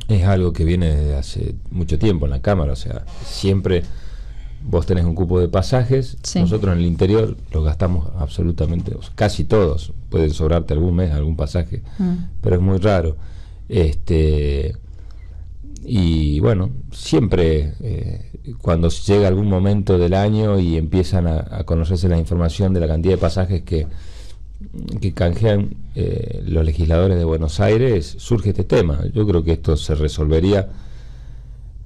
es algo que viene desde hace mucho tiempo en la Cámara, o sea, siempre vos tenés un cupo de pasajes, sí. Nosotros en el interior los gastamos absolutamente, casi todos, pueden sobrarte algún mes, algún pasaje, pero es muy raro. Y bueno, siempre cuando llega algún momento del año y empiezan a conocerse la información de la cantidad de pasajes que canjean los legisladores de Buenos Aires, surge este tema. Yo creo que esto se resolvería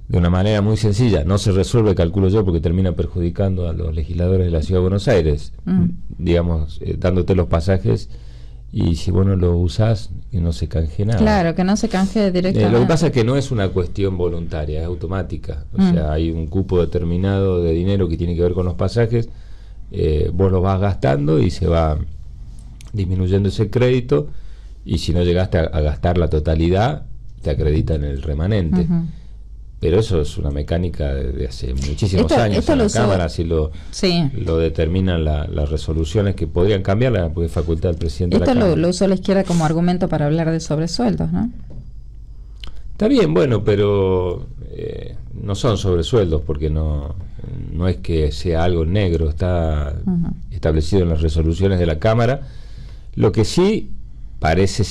de una manera muy sencilla. No se resuelve, calculo yo, porque termina perjudicando a los legisladores de la Ciudad de Buenos Aires, digamos, dándote los pasajes, y si vos no lo usás, que no se canje nada. Claro, que no se canje directamente. Lo que pasa es que no es una cuestión voluntaria, es automática. O sea, hay un cupo determinado de dinero que tiene que ver con los pasajes, vos lo vas gastando y se va disminuyendo ese crédito, y si no llegaste a gastar la totalidad, te acreditan el remanente. Pero eso es una mecánica de hace muchísimos años. En la Cámara así lo determinan las resoluciones, que podrían cambiarla porque es facultad del presidente de la Cámara. Esto lo usó la izquierda como argumento para hablar de sobresueldos, ¿no? Está bien, bueno, pero no son sobresueldos, porque no es que sea algo negro, está establecido en las resoluciones de la Cámara. Lo que sí parece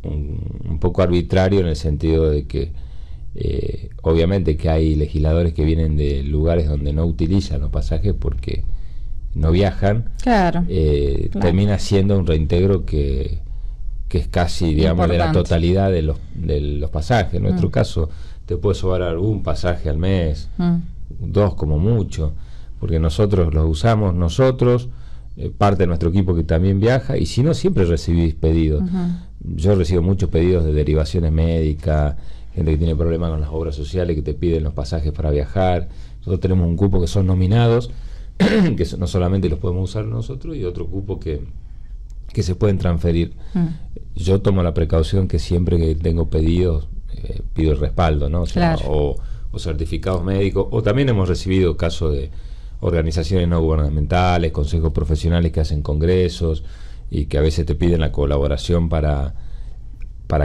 un poco arbitrario, en el sentido de que obviamente que hay legisladores que vienen de lugares donde no utilizan los pasajes porque no viajan. Claro. Termina siendo un reintegro que es casi, digamos, importante, de la totalidad de los pasajes. En nuestro caso te puede sobrar algún pasaje al mes, 2 como mucho, porque nosotros los usamos nosotros, parte de nuestro equipo que también viaja, y si no, siempre recibís pedidos. Yo recibo muchos pedidos de derivaciones médicas, gente que tiene problemas con las obras sociales, que te piden los pasajes para viajar. Nosotros tenemos un cupo que son nominados, que no solamente los podemos usar nosotros, y otro cupo que se pueden transferir. Yo tomo la precaución que siempre que tengo pedidos, pido el respaldo, ¿no? O sea, claro. o certificados médicos, o también hemos recibido casos de organizaciones no gubernamentales, consejos profesionales que hacen congresos y que a veces te piden la colaboración para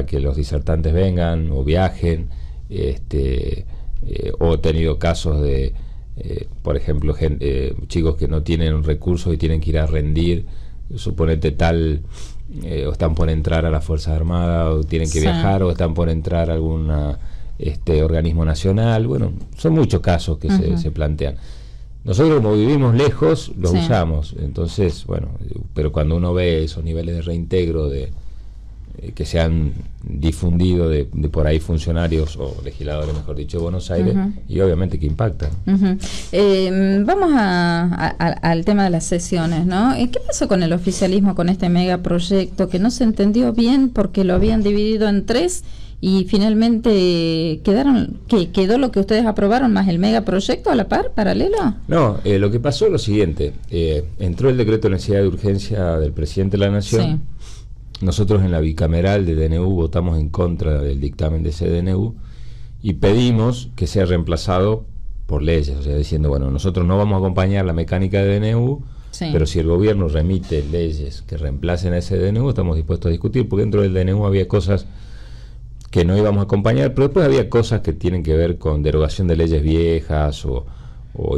que los disertantes vengan o viajen, o he tenido casos de por ejemplo, chicos que no tienen recursos y tienen que ir a rendir, suponete o están por entrar a las Fuerzas Armadas, o tienen que viajar, o están por entrar a algún organismo nacional. Bueno, son muchos casos que se plantean. Nosotros, como vivimos lejos, los usamos. Entonces, bueno, pero cuando uno ve esos niveles de reintegro que se han difundido de por ahí funcionarios o legisladores, mejor dicho, de Buenos Aires, y obviamente que impactan. Vamos al tema de las sesiones, ¿no? ¿Qué pasó con el oficialismo con este megaproyecto que no se entendió bien porque lo habían dividido en 3 y finalmente quedó lo que ustedes aprobaron más el megaproyecto a la par, paralelo? No, lo que pasó es lo siguiente. Entró el decreto de necesidad de urgencia del presidente de la Nación. Nosotros en la bicameral de DNU votamos en contra del dictamen de ese DNU y pedimos que sea reemplazado por leyes, o sea, diciendo, bueno, nosotros no vamos a acompañar la mecánica de DNU, pero si el gobierno remite leyes que reemplacen a ese DNU, estamos dispuestos a discutir, porque dentro del DNU había cosas que no íbamos a acompañar, pero después había cosas que tienen que ver con derogación de leyes viejas o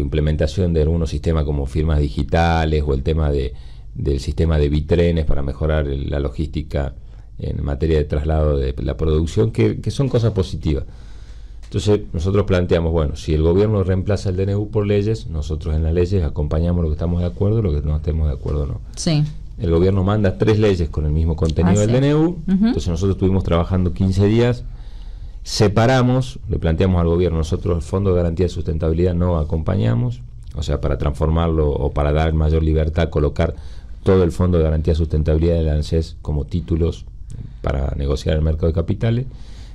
implementación de algunos sistemas como firmas digitales, o el tema del sistema de bitrenes para mejorar la logística en materia de traslado de la producción, que son cosas positivas. Entonces nosotros planteamos, bueno, si el gobierno reemplaza el DNU por leyes, nosotros en las leyes acompañamos lo que estamos de acuerdo, lo que no estemos de acuerdo no. El gobierno manda 3 leyes con el mismo contenido del DNU, entonces nosotros estuvimos trabajando 15 días, separamos, le planteamos al gobierno, nosotros el Fondo de Garantía de Sustentabilidad no acompañamos, o sea, para transformarlo o para dar mayor libertad, colocar todo el Fondo de Garantía de Sustentabilidad del ANSES como títulos para negociar el mercado de capitales.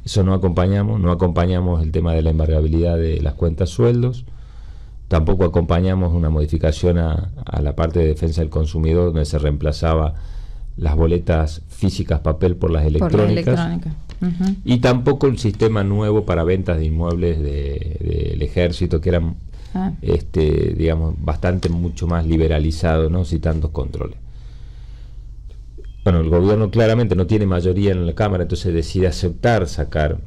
Eso no acompañamos el tema de la embargabilidad de las cuentas sueldos, tampoco acompañamos una modificación a la parte de defensa del consumidor, donde se reemplazaba las boletas físicas papel por las electrónicas. Y tampoco el sistema nuevo para ventas de inmuebles del ejército, que eran digamos, mucho más liberalizado, ¿no? Sin tantos controles. Bueno, el gobierno claramente no tiene mayoría en la Cámara, entonces decide aceptar sacar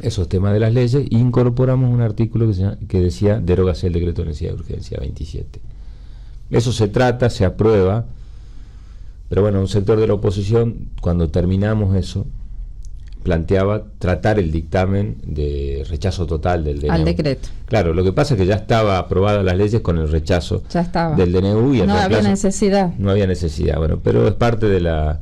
esos temas de las leyes, e incorporamos un artículo que decía derógase el decreto de necesidad de urgencia 27. Eso se trata, se aprueba, pero bueno, un sector de la oposición, cuando terminamos eso, planteaba tratar el dictamen de rechazo total del DNU. Al decreto. Claro, lo que pasa es que ya estaba aprobada las leyes con el rechazo del DNU y el no reemplazo, había necesidad. No había necesidad, bueno, pero es parte de la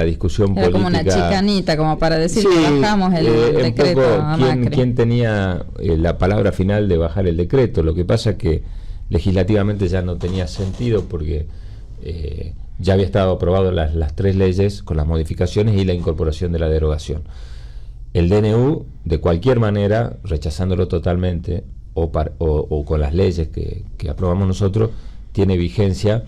discusión Era política. Como una chicanita, como para decir que bajamos el decreto a Macri. ¿Quién tenía la palabra final de bajar el decreto? Lo que pasa es que legislativamente ya no tenía sentido porque ya había estado aprobado las 3 leyes con las modificaciones y la incorporación de la derogación. El DNU, de cualquier manera, rechazándolo totalmente o con las leyes que aprobamos nosotros, tiene vigencia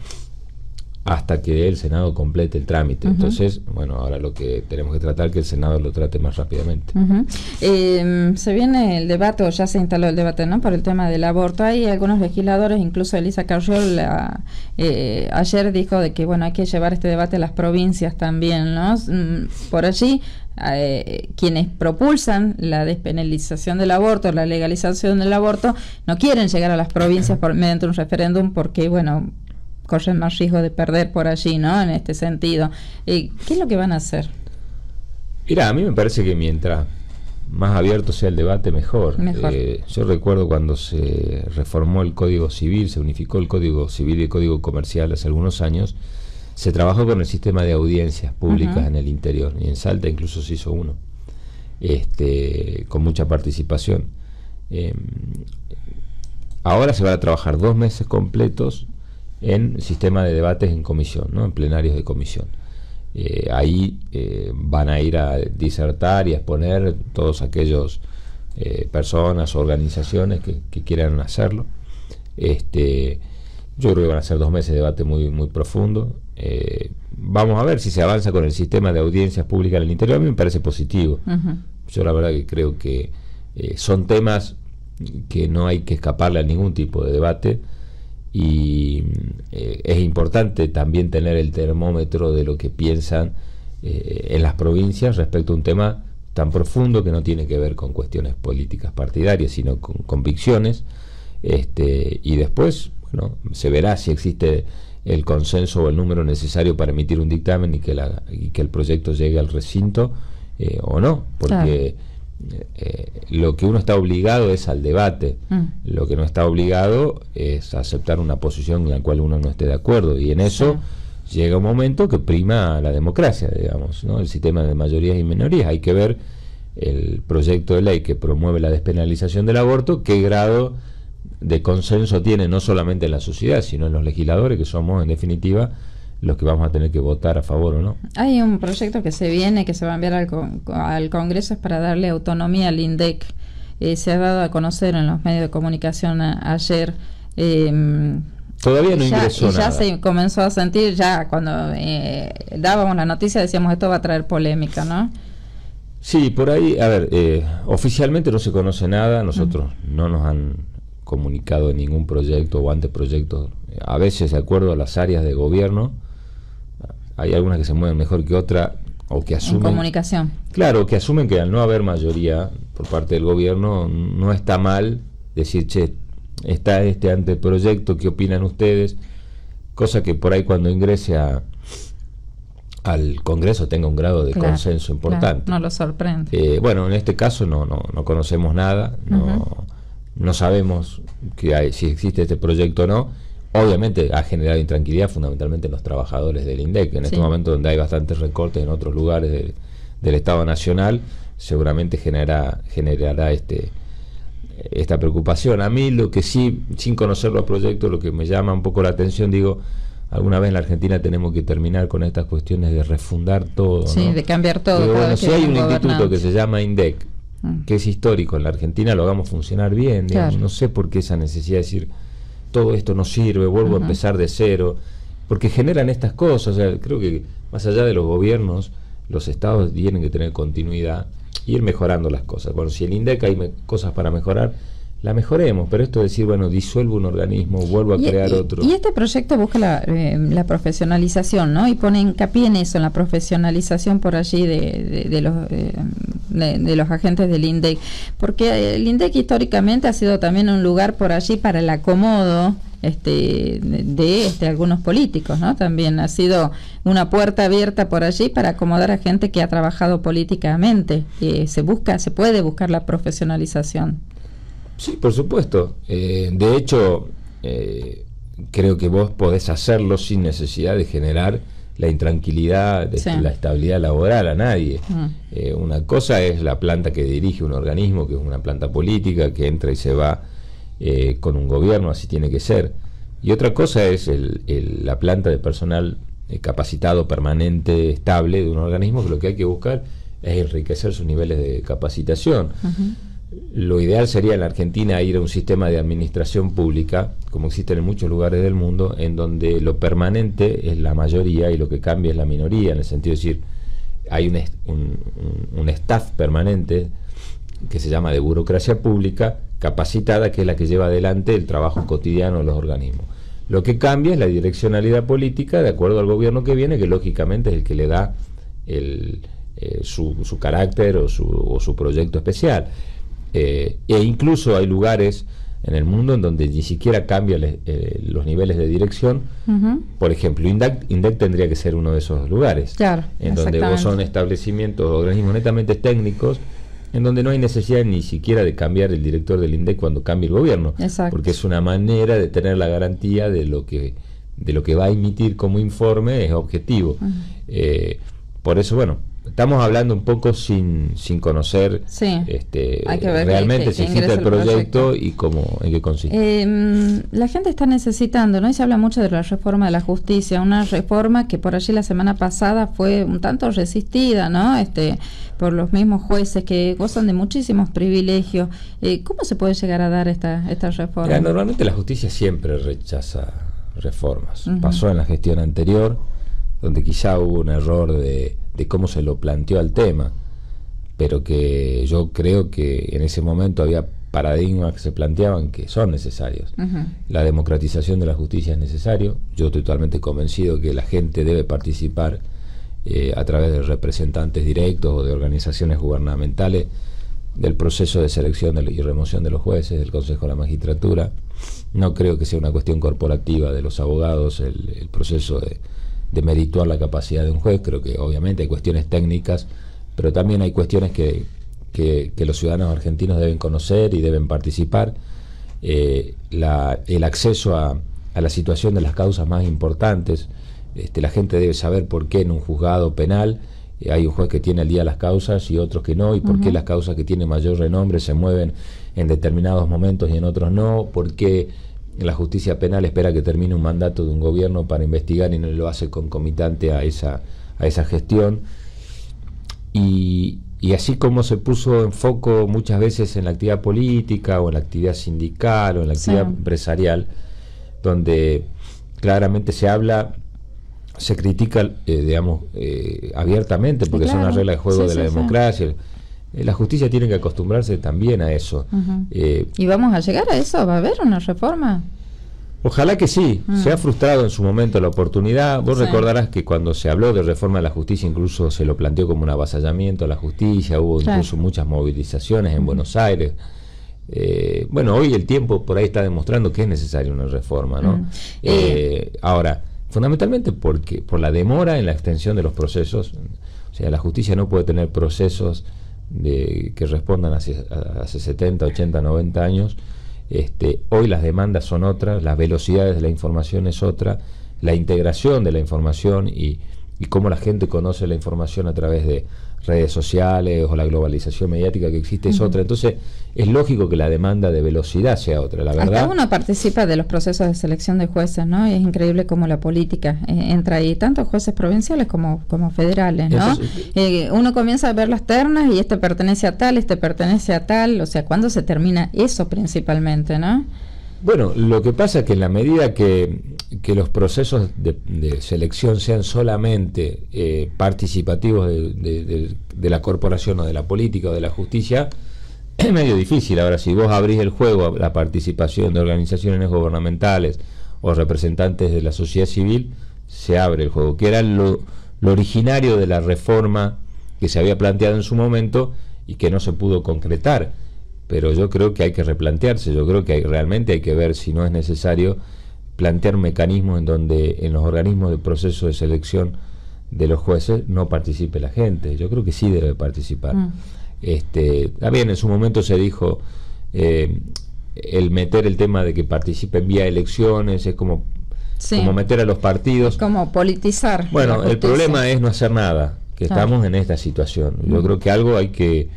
hasta que el Senado complete el trámite. Entonces, bueno, ahora lo que tenemos que tratar es que el Senado lo trate más rápidamente. Se viene el debate, o ya se instaló el debate, ¿no?, por el tema del aborto. Hay algunos legisladores, incluso Elisa Carriol ayer dijo de que, bueno, hay que llevar este debate a las provincias también, ¿no? Por allí, quienes propulsan la despenalización del aborto, la legalización del aborto, no quieren llegar a las provincias mediante un referéndum porque, bueno, corren más riesgo de perder por allí, ¿no? En este sentido. ¿Qué es lo que van a hacer? Mira, a mí me parece que mientras más abierto sea el debate, mejor. Yo recuerdo cuando se reformó el Código Civil, se unificó el Código Civil y el Código Comercial hace algunos años, se trabajó con el sistema de audiencias públicas en el interior, y en Salta incluso se hizo uno, con mucha participación. Ahora se van a trabajar 2 meses completos en sistema de debates en comisión, ¿no?, en plenarios de comisión. Ahí van a ir a disertar y a exponer todos aquellos personas, organizaciones que quieran hacerlo. Yo creo que van a ser 2 meses de debate muy, muy profundo. Vamos a ver si se avanza con el sistema de audiencias públicas en el interior. A mí me parece positivo. Yo la verdad que creo que son temas que no hay que escaparle a ningún tipo de debate. Y es importante también tener el termómetro de lo que piensan en las provincias respecto a un tema tan profundo que no tiene que ver con cuestiones políticas partidarias, sino con convicciones. Y después, bueno, se verá si existe el consenso o el número necesario para emitir un dictamen y que el proyecto llegue al recinto o no, porque lo que uno está obligado es al debate, lo que no está obligado es a aceptar una posición en la cual uno no esté de acuerdo, y en eso llega un momento que prima la democracia, digamos, ¿no?, el sistema de mayorías y minorías. Hay que ver el proyecto de ley que promueve la despenalización del aborto, qué grado de consenso tiene, no solamente en la sociedad, sino en los legisladores, que somos en definitiva los que vamos a tener que votar a favor o no. Hay un proyecto que se viene, que se va a enviar al Congreso, es para darle autonomía al INDEC. Se ha dado a conocer en los medios de comunicación ayer. Todavía no ingresó nada. Ya se comenzó a sentir, ya cuando dábamos la noticia decíamos esto va a traer polémica, ¿no? Sí, por ahí, a ver, oficialmente no se conoce nada, nosotros no nos han comunicado de ningún proyecto o anteproyecto. A veces, de acuerdo a las áreas de gobierno, hay algunas que se mueven mejor que otras, o que asumen... En comunicación. Claro, que asumen que al no haber mayoría por parte del gobierno, no está mal decir, che, está este anteproyecto, ¿qué opinan ustedes? Cosa que por ahí cuando ingrese al Congreso tenga un grado de consenso importante. No lo sorprende. Bueno, en este caso no conocemos nada, no sabemos si existe este proyecto o no. Obviamente ha generado intranquilidad fundamentalmente en los trabajadores del INDEC. En este momento, donde hay bastantes recortes en otros lugares del Estado Nacional, seguramente generará esta preocupación. A mí lo que sí, sin conocer los proyectos, lo que me llama un poco la atención, digo, alguna vez en la Argentina tenemos que terminar con estas cuestiones de refundar todo, sí, ¿no? De cambiar todo. Pero bueno, si hay un instituto que se llama INDEC, que es histórico en la Argentina, lo hagamos funcionar bien, digamos. No sé por qué esa necesidad de decir todo esto no sirve, vuelvo a empezar de cero, porque generan estas cosas. O sea, creo que más allá de los gobiernos, los estados tienen que tener continuidad, ir mejorando las cosas. Bueno, si el INDEC hay cosas para mejorar, la mejoremos, pero esto de decir, bueno, disuelvo un organismo, vuelvo a crear otro. Y este proyecto busca la profesionalización, ¿no? Y pone hincapié en eso, en la profesionalización por allí de los agentes del INDEC, porque el INDEC históricamente ha sido también un lugar por allí para el acomodo de algunos políticos, ¿no? También ha sido una puerta abierta por allí para acomodar a gente que ha trabajado políticamente. Se puede buscar la profesionalización. Sí, por supuesto. De hecho, creo que vos podés hacerlo sin necesidad de generar la intranquilidad, la estabilidad laboral a nadie. Una cosa es la planta que dirige un organismo, que es una planta política, que entra y se va con un gobierno, así tiene que ser. Y otra cosa es la planta de personal capacitado, permanente, estable de un organismo, que lo que hay que buscar es enriquecer sus niveles de capacitación. Lo ideal sería en la Argentina ir a un sistema de administración pública, como existen en muchos lugares del mundo, en donde lo permanente es la mayoría y lo que cambia es la minoría, en el sentido de decir, hay un staff permanente que se llama de burocracia pública, capacitada, que es la que lleva adelante el trabajo cotidiano de los organismos. Lo que cambia es la direccionalidad política de acuerdo al gobierno que viene, que lógicamente es el que le da su carácter o su proyecto especial. E incluso hay lugares en el mundo en donde ni siquiera cambian los niveles de dirección. Por ejemplo, INDEC tendría que ser uno de esos lugares, en donde vos son establecimientos, organismos netamente técnicos, en donde no hay necesidad ni siquiera de cambiar el director del INDEC cuando cambie el gobierno, porque es una manera de tener la garantía de lo que va a emitir como informe es objetivo. Por eso, bueno, estamos hablando un poco sin conocer hay que ver realmente si existe el proyecto y en qué consiste. La gente está necesitando, ¿no? Y se habla mucho de la reforma de la justicia, una reforma que por allí la semana pasada fue un tanto resistida, ¿no? Por los mismos jueces que gozan de muchísimos privilegios. ¿Cómo se puede llegar a dar esta reforma? Normalmente la justicia siempre rechaza reformas. Pasó en la gestión anterior, donde quizá hubo un error de cómo se lo planteó al tema, pero que yo creo que en ese momento había paradigmas que se planteaban que son necesarios. La democratización de la justicia es necesario. Yo estoy totalmente convencido que la gente debe participar a través de representantes directos o de organizaciones gubernamentales del proceso de selección y remoción de los jueces, del Consejo de la Magistratura. No creo que sea una cuestión corporativa de los abogados el proceso de merituar la capacidad de un juez. Creo que obviamente hay cuestiones técnicas, pero también hay cuestiones que los ciudadanos argentinos deben conocer y deben participar. El acceso a la situación de las causas más importantes. La gente debe saber por qué en un juzgado penal hay un juez que tiene al día las causas y otros que no, y por qué las causas que tienen mayor renombre se mueven en determinados momentos y en otros no, por qué la justicia penal espera que termine un mandato de un gobierno para investigar y no lo hace concomitante a esa gestión. Y así como se puso en foco muchas veces en la actividad política o en la actividad sindical o en la actividad empresarial, donde claramente se critica, abiertamente, porque son las reglas de juego de la democracia. La justicia tiene que acostumbrarse también a eso. ¿Y vamos a llegar a eso? ¿Va a haber una reforma? Ojalá que sí. Se ha frustrado en su momento la oportunidad. Vos recordarás que cuando se habló de reforma de la justicia, incluso se lo planteó como un avasallamiento a la justicia. Hubo incluso muchas movilizaciones en Buenos Aires. Bueno, hoy el tiempo por ahí está demostrando que es necesaria una reforma, ¿no? Ahora, fundamentalmente por la demora en la extensión de los procesos. O sea, la justicia no puede tener procesos que respondan hace 70, 80, 90 años. Hoy las demandas son otras, las velocidades de la información es otra, la integración de la información y cómo la gente conoce la información a través de redes sociales o la globalización mediática que existe es otra. Entonces es lógico que la demanda de velocidad sea otra, la verdad. Hasta uno participa de los procesos de selección de jueces, ¿no? Y es increíble cómo la política entra ahí, tanto jueces provinciales como federales, ¿no? Uno comienza a ver las ternas y este pertenece a tal, o sea, ¿cuándo se termina eso principalmente, no? Bueno, lo que pasa es que en la medida que los procesos de selección sean solamente participativos de la corporación o de la política o de la justicia, es medio difícil. Ahora, si vos abrís el juego a la participación de organizaciones gubernamentales o representantes de la sociedad civil, se abre el juego, que era lo originario de la reforma que se había planteado en su momento y que no se pudo concretar. Pero yo creo que hay que replantearse, yo creo que realmente hay que ver si no es necesario plantear mecanismos en donde en los organismos de proceso de selección de los jueces no participe la gente. Yo creo que sí debe participar. También en su momento se dijo el meter el tema de que participen vía elecciones es como meter a los partidos, como politizar. Bueno, el problema es no hacer nada, que estamos en esta situación. Yo creo que algo hay que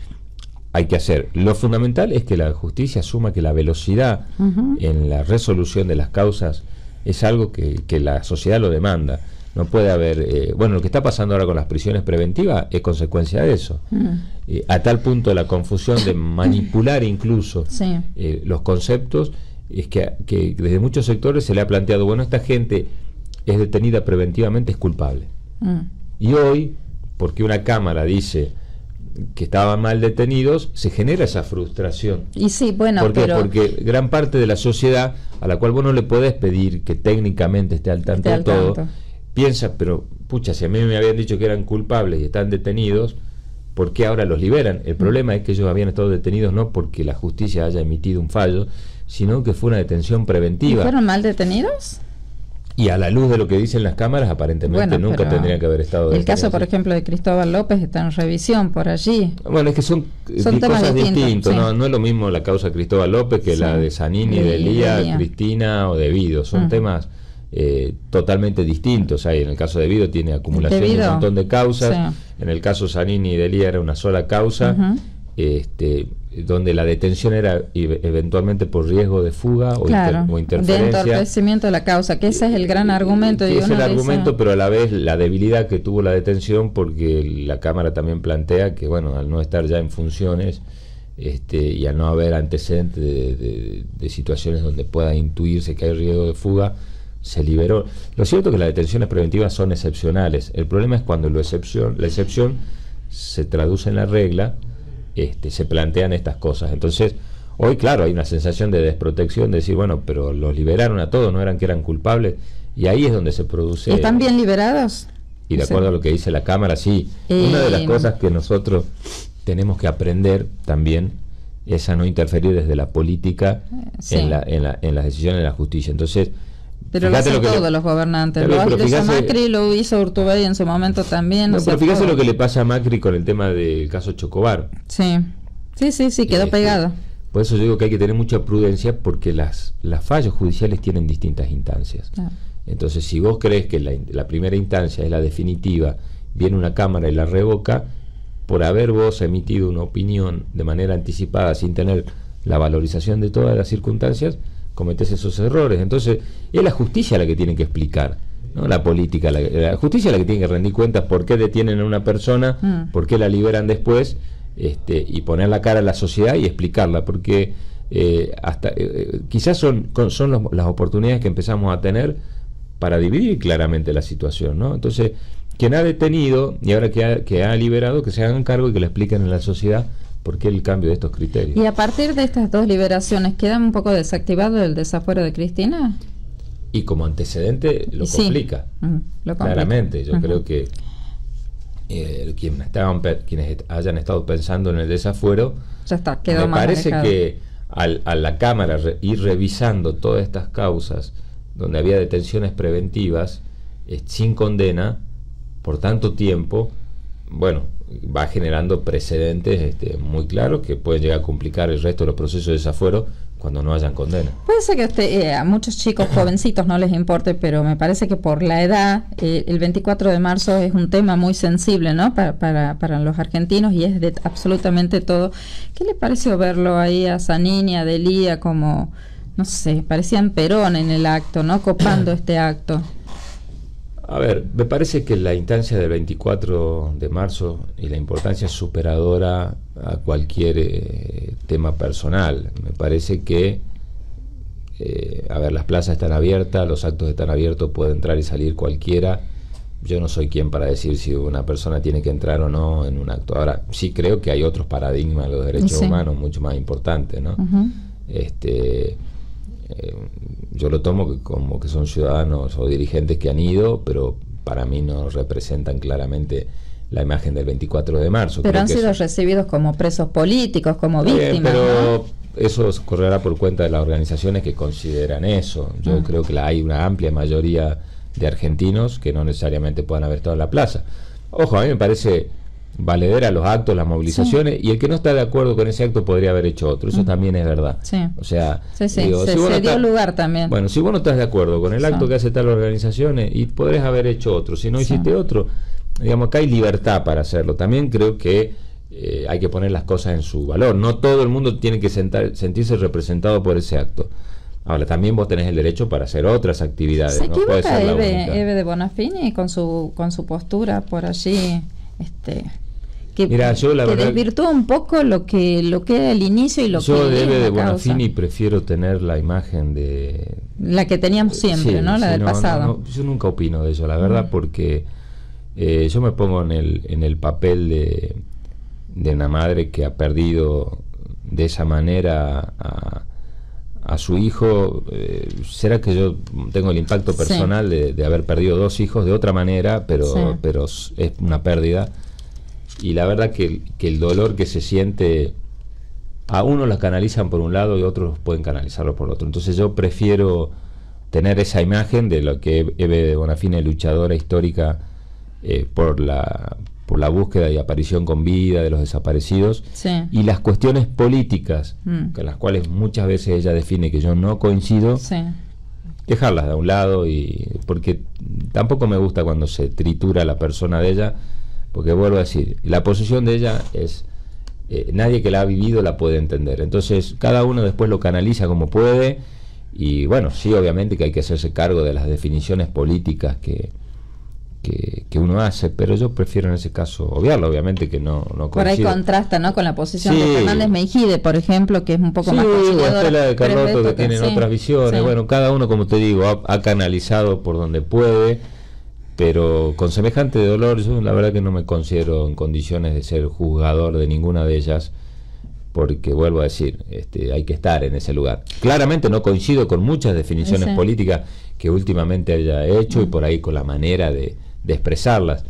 hacer. Lo fundamental es que la justicia asuma que la velocidad en la resolución de las causas es algo que la sociedad lo demanda. No puede haber... lo que está pasando ahora con las prisiones preventivas es consecuencia de eso. A tal punto la confusión de manipular incluso los conceptos es que desde muchos sectores se le ha planteado, bueno, esta gente es detenida preventivamente, es culpable. Y hoy, porque una cámara dice que estaban mal detenidos, se genera esa frustración. Y sí, bueno, ¿por qué? Porque gran parte de la sociedad, a la cual vos no le podés pedir que técnicamente esté al tanto de todo, piensa, pero pucha, si a mí me habían dicho que eran culpables y están detenidos, ¿por qué ahora los liberan? El problema es que ellos habían estado detenidos no porque la justicia haya emitido un fallo, sino que fue una detención preventiva. ¿Y fueron mal detenidos? Y a la luz de lo que dicen las cámaras, aparentemente nunca tendrían que haber estado detenidos. El caso, por ejemplo, de Cristóbal López está en revisión por allí. Bueno, es que son cosas distintas. No es lo mismo la causa Cristóbal López que la de Zanini, de Elía, Cristina o de Vido. Son temas totalmente distintos. En el caso de Vido tiene acumulación de un montón de causas. En el caso Zanini y de Elía era una sola causa. Donde la detención era eventualmente por riesgo de fuga o interferencia. De entorpecimiento de la causa, que ese es el gran argumento. Es el argumento, pero a la vez la debilidad que tuvo la detención, porque la Cámara también plantea que, al no estar ya en funciones y al no haber antecedentes de situaciones donde pueda intuirse que hay riesgo de fuga, se liberó. Lo cierto es que las detenciones preventivas son excepcionales. El problema es cuando la excepción se traduce en la regla. Se plantean estas cosas. Entonces, hoy, claro, hay una sensación de desprotección, de decir, pero los liberaron a todos, no eran que eran culpables, y ahí es donde se produce... ¿Están bien liberados? Y de acuerdo a lo que dice la Cámara, sí. Una de las cosas que nosotros tenemos que aprender también es a no interferir desde la política en las decisiones de la justicia. Entonces, pero lo hacen todos los gobernantes. Lo hizo Macri, lo hizo Urtubey en su momento también. Pero fíjate lo que le pasa a Macri con el tema del caso Chocobar. Sí, quedó pegado. Por eso yo digo que hay que tener mucha prudencia, porque las fallos judiciales tienen distintas instancias. Entonces, si vos crees que la primera instancia es la definitiva, viene una Cámara y la revoca, por haber vos emitido una opinión de manera anticipada sin tener la valorización de todas las circunstancias, cometés esos errores. Entonces es la justicia la que tiene que explicar, no la política. La justicia es la que tiene que rendir cuentas por qué detienen a una persona, por qué la liberan después, y poner la cara a la sociedad y explicarla, porque quizás son las oportunidades que empezamos a tener para dividir claramente la situación, ¿no? Entonces, quien ha detenido y ahora que ha liberado, que se hagan cargo y que le expliquen a la sociedad por qué el cambio de estos criterios. Y a partir de estas dos liberaciones, ¿queda un poco desactivado el desafuero de Cristina? Y como antecedente lo complica. Claramente. Yo creo que quienes hayan estado pensando en el desafuero, ya está, quedó me más parece manejado. que a la Cámara ir revisando todas estas causas donde había detenciones preventivas sin condena por tanto tiempo, va generando precedentes muy claros que pueden llegar a complicar el resto de los procesos de desafuero cuando no hayan condena. Puede ser que a muchos chicos jovencitos no les importe, pero me parece que por la edad, el 24 de marzo es un tema muy sensible, ¿no? Para los argentinos, y es de absolutamente todo. ¿Qué le pareció verlo ahí a Zanini, a Delía, como, no sé, parecían Perón en el acto, ¿no? Copando este acto. A ver, me parece que la instancia del 24 de marzo y la importancia es superadora a cualquier tema personal. Me parece que, las plazas están abiertas, los actos están abiertos, puede entrar y salir cualquiera, yo no soy quien para decir si una persona tiene que entrar o no en un acto. Ahora, sí creo que hay otros paradigmas de los derechos humanos mucho más importantes, ¿no? Yo lo tomo como que son ciudadanos o dirigentes que han ido, pero para mí no representan claramente la imagen del 24 de marzo. Pero han sido recibidos como presos políticos, como víctimas, pero ¿no? Eso correrá por cuenta de las organizaciones que consideran eso. Yo creo que hay una amplia mayoría de argentinos que no necesariamente puedan haber estado en la plaza. Ojo, a mí me parece valedera los actos, las movilizaciones, y el que no está de acuerdo con ese acto podría haber hecho otro. Eso también es verdad. O sea, digo, se dio lugar también. Bueno, si vos no estás de acuerdo con el acto que hace tal organizaciones, y podrés haber hecho otro. Si no hiciste otro, digamos, acá hay libertad para hacerlo. También creo que hay que poner las cosas en su valor. No todo el mundo tiene que sentirse representado por ese acto. Ahora, también vos tenés el derecho para hacer otras actividades. ¿Se equivoca Eve de Bonafini con su postura por allí? Mira, yo la verdad desvirtúa un poco lo que era el inicio y lo que yo de Eve de Bonafini prefiero tener la imagen de la que teníamos siempre, ¿no? La del pasado. Yo nunca opino de eso, la verdad, porque yo me pongo en el papel de una madre que ha perdido de esa manera a su hijo. Será que yo tengo el impacto personal de haber perdido 2 hijos de otra manera, pero es una pérdida, y la verdad que el dolor que se siente, a unos las canalizan por un lado y otros pueden canalizarlo por otro. Entonces yo prefiero tener esa imagen de lo que Eve de Bonafini, luchadora histórica por la búsqueda y aparición con vida de los desaparecidos, y las cuestiones políticas con las cuales muchas veces ella define que yo no coincido, dejarlas de un lado, y porque tampoco me gusta cuando se tritura la persona de ella, porque vuelvo a decir, la posición de ella es nadie que la ha vivido la puede entender. Entonces cada uno después lo canaliza como puede, y bueno, sí, obviamente que hay que hacerse cargo de las definiciones políticas que uno hace, pero yo prefiero en ese caso obviarlo, obviamente que no coincido. Por ahí contrasta, ¿no?, con la posición de Fernández Meijide, por ejemplo, que es un poco más conciliadora. Sí, la de Carlotto, que tienen otras visiones. Bueno, cada uno, como te digo, ha canalizado por donde puede, pero con semejante dolor yo la verdad que no me considero en condiciones de ser juzgador de ninguna de ellas, porque vuelvo a decir, hay que estar en ese lugar. Claramente no coincido con muchas definiciones políticas que últimamente haya hecho, y por ahí con la manera de expresarlas,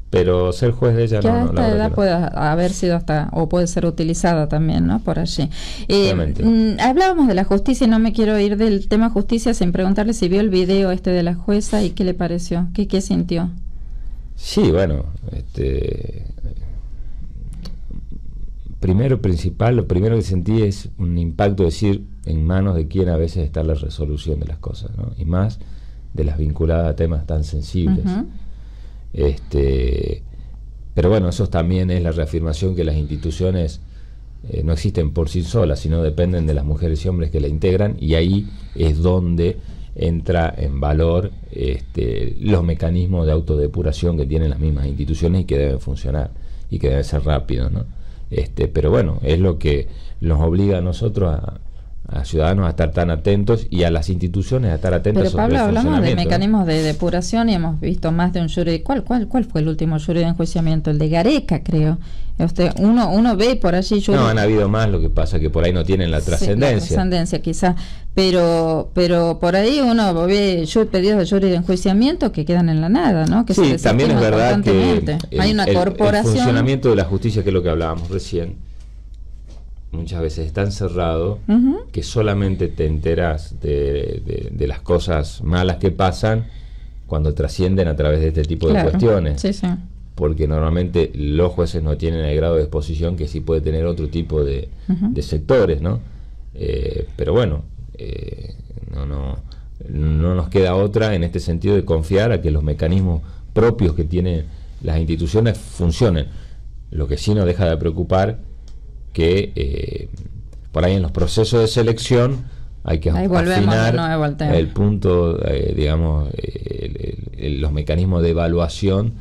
pero ser juez de ella no. La edad puede haber sido hasta, o puede ser utilizada también, ¿no?, por allí. Hablábamos de la justicia, y no me quiero ir del tema justicia sin preguntarle si vio el video de la jueza y qué le pareció, qué sintió. Sí, bueno, lo primero que sentí es un impacto, decir, en manos de quién a veces está la resolución de las cosas, ¿no? Y más de las vinculadas a temas tan sensibles. Pero bueno, eso también es la reafirmación que las instituciones no existen por sí solas, sino dependen de las mujeres y hombres que la integran, y ahí es donde entra en valor los mecanismos de autodepuración que tienen las mismas instituciones y que deben funcionar y que deben ser rápidos, ¿no? Pero bueno, es lo que nos obliga a nosotros, a ciudadanos, a estar tan atentos, y a las instituciones a estar atentas. Pero Pablo, hablamos de mecanismos de depuración y hemos visto más de un jury. ¿Cuál fue el último jury de enjuiciamiento? El de Gareca, creo. Uno ve por allí jury. No, han habido más, lo que pasa que por ahí no tienen la trascendencia. La trascendencia quizás, pero por ahí uno ve pedidos de jury de enjuiciamiento que quedan en la nada, ¿no? Que sí, también es verdad que hay una corporación. El funcionamiento de la justicia, que es lo que hablábamos recién, muchas veces es tan cerrado que solamente te enteras de las cosas malas que pasan cuando trascienden a través de este tipo de cuestiones. Porque normalmente los jueces no tienen el grado de exposición que sí puede tener otro tipo de sectores, ¿no? Pero bueno, no nos queda otra en este sentido de confiar a que los mecanismos propios que tienen las instituciones funcionen. Lo que sí nos deja de preocupar que por ahí en los procesos de selección hay que afinar el punto, digamos, los mecanismos de evaluación,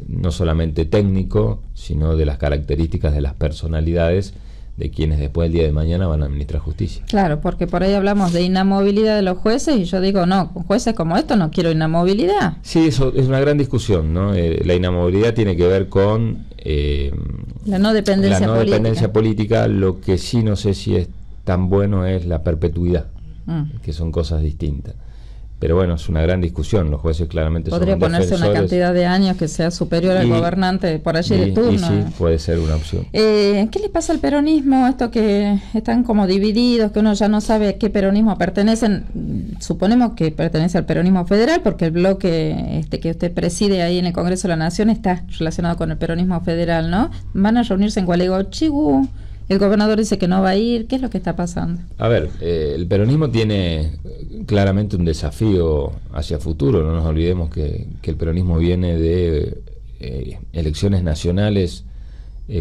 no solamente técnico, sino de las características de las personalidades de quienes después del día de mañana van a administrar justicia. Claro, porque por ahí hablamos de inamovilidad de los jueces y yo digo, no, con jueces como estos no quiero inamovilidad. Sí, eso es una gran discusión, ¿no? La inamovilidad tiene que ver con la no dependencia política. Lo que sí no sé si es tan bueno es la perpetuidad, que son cosas distintas. Pero bueno, es una gran discusión. Los jueces claramente podría ponerse una cantidad de años que sea superior al gobernante por allí de turno. Y sí, puede ser una opción. ¿Qué le pasa al peronismo? Esto que están como divididos, que uno ya no sabe a qué peronismo pertenecen. Suponemos que pertenece al peronismo federal, porque el bloque que usted preside ahí en el Congreso de la Nación está relacionado con el peronismo federal, ¿no? Van a reunirse en Gualeguaychú. El gobernador dice que no va a ir. ¿Qué es lo que está pasando? A ver, el peronismo tiene claramente un desafío hacia futuro. No nos olvidemos que el peronismo viene de elecciones nacionales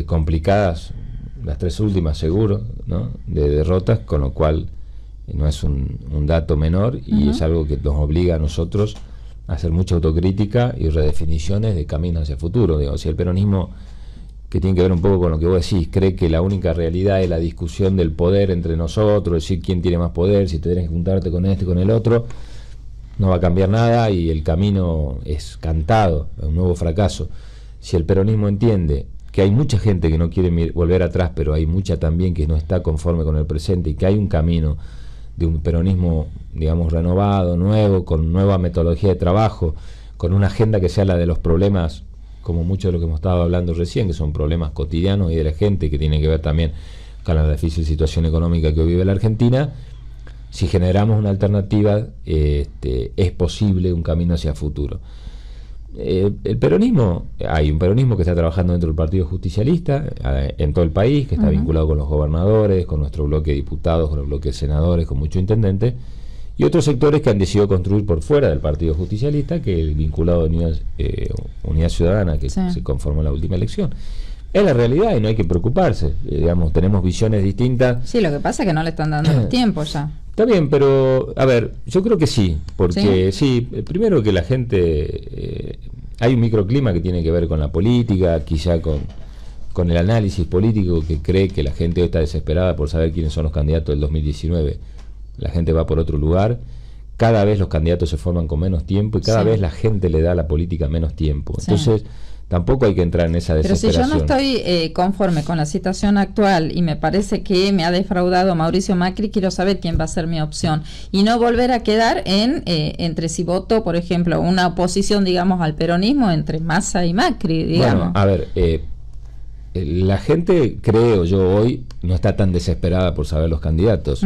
complicadas, las 3 últimas seguro, ¿no? De derrotas, con lo cual no es un dato menor y es algo que nos obliga a nosotros a hacer mucha autocrítica y redefiniciones de caminos hacia futuro. Digo, si el peronismo, que tiene que ver un poco con lo que vos decís, cree que la única realidad es la discusión del poder entre nosotros, decir quién tiene más poder, si te tienes que juntarte con este, con el otro, no va a cambiar nada y el camino es cantado, es un nuevo fracaso. Si el peronismo entiende que hay mucha gente que no quiere volver atrás, pero hay mucha también que no está conforme con el presente y que hay un camino de un peronismo, digamos, renovado, nuevo, con nueva metodología de trabajo, con una agenda que sea la de los problemas, como mucho de lo que hemos estado hablando recién, que son problemas cotidianos y de la gente, que tiene que ver también con la difícil situación económica que hoy vive la Argentina. Si generamos una alternativa, es posible un camino hacia futuro. El peronismo, hay un peronismo que está trabajando dentro del Partido Justicialista en todo el país, que está vinculado con los gobernadores, con nuestro bloque de diputados, con el bloque de senadores, con muchos intendentes, y otros sectores que han decidido construir por fuera del Partido Justicialista, que el vinculado de Unidad Ciudadana, que se conformó en la última elección. Es la realidad y no hay que preocuparse. Digamos, tenemos visiones distintas. Sí, lo que pasa es que no le están dando los tiempos ya. Está bien, pero a ver, yo creo que sí, porque primero que la gente, hay un microclima que tiene que ver con la política, quizá con el análisis político, que cree que la gente hoy está desesperada por saber quiénes son los candidatos del 2019. La gente va por otro lugar, cada vez los candidatos se forman con menos tiempo y cada vez la gente le da a la política menos tiempo. Entonces, tampoco hay que entrar en esa desesperación. Pero si yo no estoy conforme con la situación actual y me parece que me ha defraudado Mauricio Macri, quiero saber quién va a ser mi opción y no volver a quedar entre si voto, por ejemplo, una oposición, digamos, al peronismo entre Massa y Macri, digamos. Bueno, a ver, la gente, creo yo, hoy no está tan desesperada por saber los candidatos.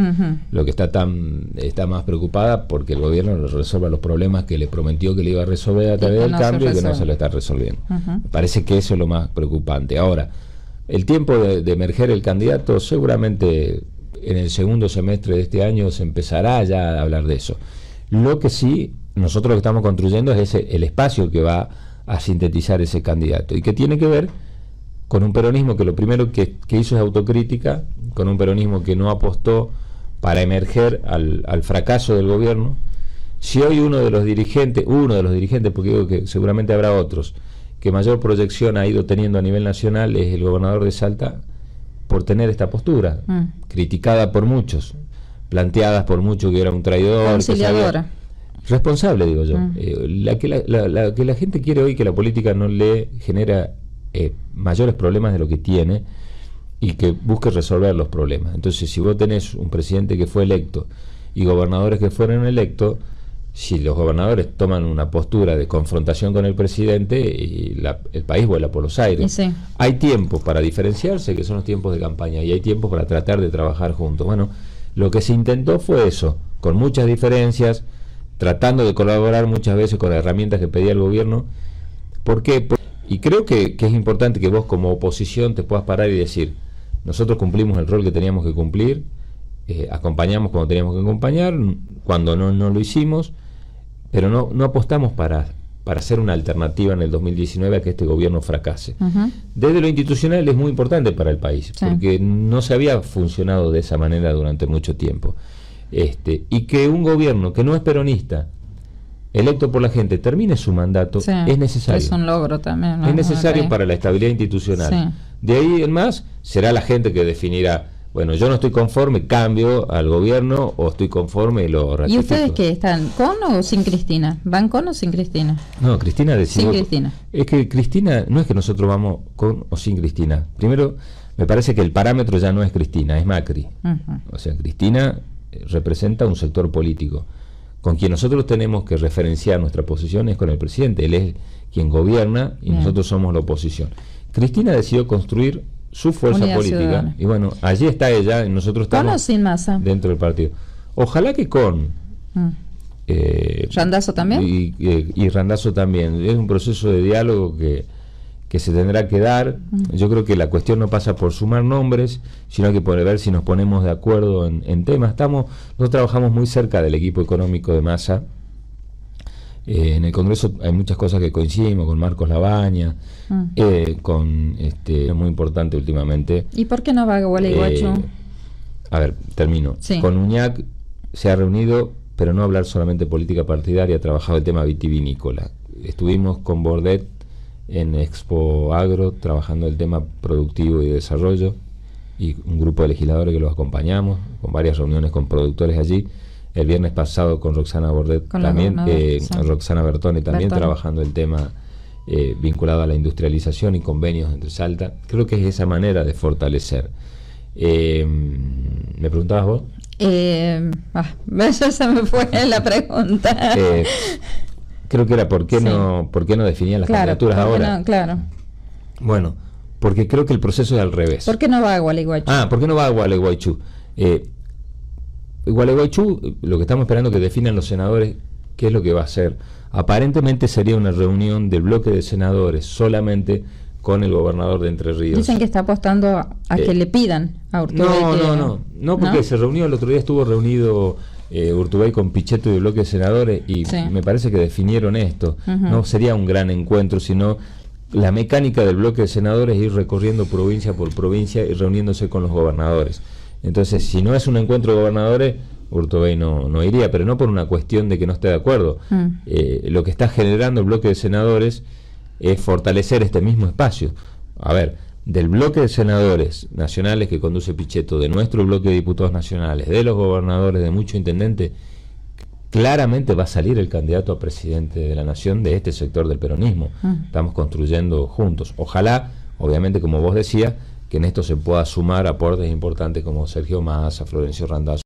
Lo que está más preocupada porque el gobierno resuelva los problemas que le prometió que le iba a resolver a través del cambio y que no se lo está resolviendo. Me parece que eso es lo más preocupante. Ahora, el tiempo de emerger el candidato, seguramente en el segundo semestre de este año se empezará ya a hablar de eso. Lo que sí, nosotros lo que estamos construyendo es el espacio que va a sintetizar ese candidato y que tiene que ver con un peronismo que lo primero que hizo es autocrítica, con un peronismo que no apostó para emerger al fracaso del gobierno. Si hoy uno de los dirigentes, porque digo que seguramente habrá otros, que mayor proyección ha ido teniendo a nivel nacional es el gobernador de Salta, por tener esta postura, criticada por muchos, planteadas por muchos que era un traidor, conciliadora. Responsable, digo yo. Que la gente quiere hoy que la política no le genera mayores problemas de lo que tiene y que busque resolver los problemas. Entonces, si vos tenés un presidente que fue electo y gobernadores que fueron electos, si los gobernadores toman una postura de confrontación con el presidente, y el país vuela por los aires. Hay tiempos para diferenciarse, que son los tiempos de campaña, y hay tiempos para tratar de trabajar juntos. Bueno, lo que se intentó fue eso, con muchas diferencias, tratando de colaborar muchas veces con las herramientas que pedía el gobierno. ¿Por qué? Y creo que es importante que vos como oposición te puedas parar y decir, nosotros cumplimos el rol que teníamos que cumplir, acompañamos cuando teníamos que acompañar, cuando no lo hicimos, pero no apostamos para hacer una alternativa en el 2019 a que este gobierno fracase. Desde lo institucional es muy importante para el país, porque no se había funcionado de esa manera durante mucho tiempo. Y que un gobierno que no es peronista, electo por la gente, termine su mandato, es necesario. Es un logro también, ¿no? Es necesario para la estabilidad institucional. De ahí en más, será la gente que definirá, bueno, yo no estoy conforme, cambio al gobierno, o estoy conforme y lo ratifico. ¿Y ustedes qué están, con o sin Cristina? ¿Van con o sin Cristina? No, Cristina decidió. Sin Cristina. Es que Cristina, no es que nosotros vamos con o sin Cristina. Primero, me parece que el parámetro ya no es Cristina, es Macri. O sea, Cristina representa un sector político. Con quien nosotros tenemos que referenciar nuestra posición es con el presidente. Él es quien gobierna y nosotros somos la oposición. Cristina decidió construir su fuerza Unidad política Ciudadana. y bueno, allí está ella y nosotros estamos ¿Con o sin Massa? dentro del partido. Ojalá que con. ¿Randazzo también? Y Randazzo también. Es un proceso de diálogo que se tendrá que dar. Yo creo que la cuestión no pasa por sumar nombres, sino que por ver si nos ponemos de acuerdo en temas. Nosotros trabajamos muy cerca del equipo económico de Massa. En el Congreso hay muchas cosas que coincidimos con Marcos Labaña, es muy importante últimamente. ¿Y por qué no va a Gualeguaychú? A ver, termino. Sí. Con Uñac se ha reunido, pero no hablar solamente de política partidaria, ha trabajado el tema vitivinícola. Estuvimos con Bordet en Expo Agro trabajando el tema productivo y de desarrollo, y un grupo de legisladores que los acompañamos, con varias reuniones con productores allí. El viernes pasado con Roxana Bordet también, Roxana Bertone también trabajando el tema vinculado a la industrialización y convenios entre Salta. Creo que es esa manera de fortalecer. ¿Me preguntabas vos? Eso se me fue la pregunta. Creo que era ¿por qué no definían las candidaturas ahora? No, claro. Bueno, porque creo que el proceso es al revés. ¿Por qué no va a Gualeguaychú? ¿Por qué no va a Gualeguaychú? Gualeguaychú, lo que estamos esperando que definan los senadores, ¿qué es lo que va a hacer? Aparentemente sería una reunión del bloque de senadores solamente con el gobernador de Entre Ríos. Dicen que está apostando a que le pidan a Urtubey. No, porque se reunió, el otro día estuvo reunido Urtubey con Pichetto y el bloque de senadores y me parece que definieron esto. No sería un gran encuentro, sino la mecánica del bloque de senadores es ir recorriendo provincia por provincia y reuniéndose con los gobernadores. Entonces, si no es un encuentro de gobernadores, Urtubey no iría, pero no por una cuestión de que no esté de acuerdo. Lo que está generando el bloque de senadores es fortalecer este mismo espacio. A ver, del bloque de senadores nacionales que conduce Pichetto, de nuestro bloque de diputados nacionales, de los gobernadores, de muchos intendentes, claramente va a salir el candidato a presidente de la nación de este sector del peronismo. Estamos construyendo juntos. Ojalá, obviamente, como vos decías, que en esto se pueda sumar aportes importantes como Sergio Massa, Florencio Randazzo.